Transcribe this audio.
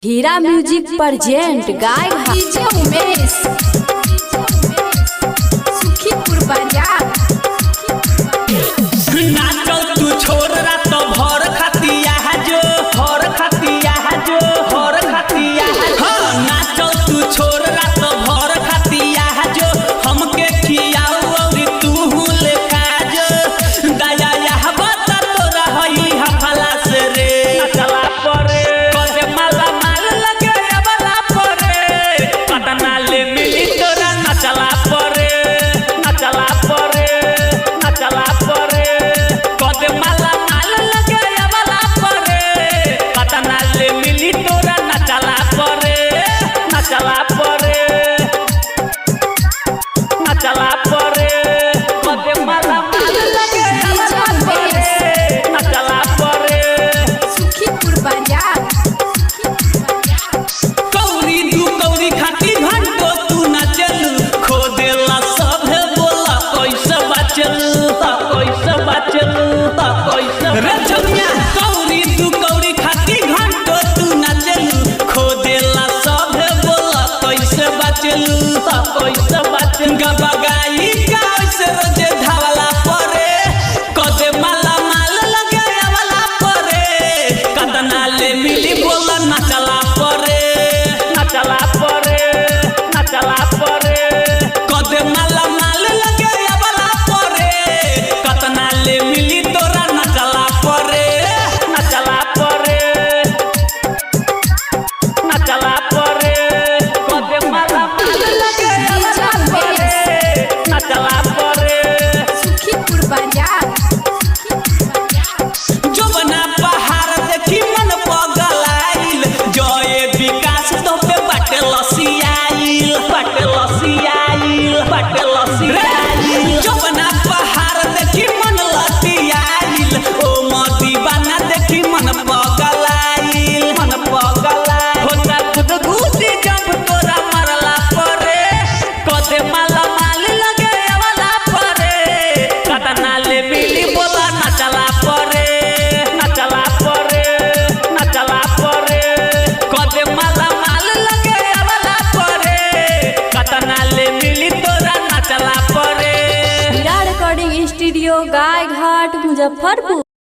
हीरा music present गाय DJ Umesh Sukhipur बाजार। नाचल तू छोड़ रात भर खतिया जो भर खतिया जो भर खतिया नाचल तू छोड़ रात भर खतिया जो हमके खियाऊ और तू ले खा जो दया यह बता तोरा हई हफला से रे नचला परे कदे माला माल लगे अबला परे पटना ले मिली तोरा नचला परे नचला परे नचला परे कदे माला माल लगे अबला परे पटना ले मिली तोरा नचला परे नचला परे नचला परे कदे माला माल लगे अबला परे नचला परे सुखीपुर बाजार। कौरी दू कौरी खाती घंटो तू न चलू खो देला सब बोला कैसे बचल कैसे बचल कैसे रे छमिया कौरी दू कौरी खाती घंटो तू न चलू खो देला सब बोला कैसे बचल कैसे बचल गबगाई कैसे रोजे धावला परे कदे माला माल लगे वाला परे कतना ले मिली बोला नचला परे नचला परे नचला परे कदे माला माल लगे वाला परे कतना ले मिली तोरा नचला परे नचला परे नचला परे कदे माला माल लगे वाला परे नचला परे सुखीपुर बाजार। जवना पहाड़ देखी मन पगलाइल जय विकास तो पे बाटे लसियाइल बाटे लसियाइल बाटे लसियाइल जवना पहाड़ देखी मन लसियाइल ओ मदीवाना देखी मन पगलाइल होता खुद घूसी जब तोरा मरला परे कदे माला माल लगे वाला परे कतना ले मिली बोला नचला परे नचला परे नचला परे कदे माला माल लगे वाला परे कतना ले मिली तोरा नचला परे। हीरा रिकॉर्डिंग स्टूडियो गाय घाट मुजफ्फरपुर।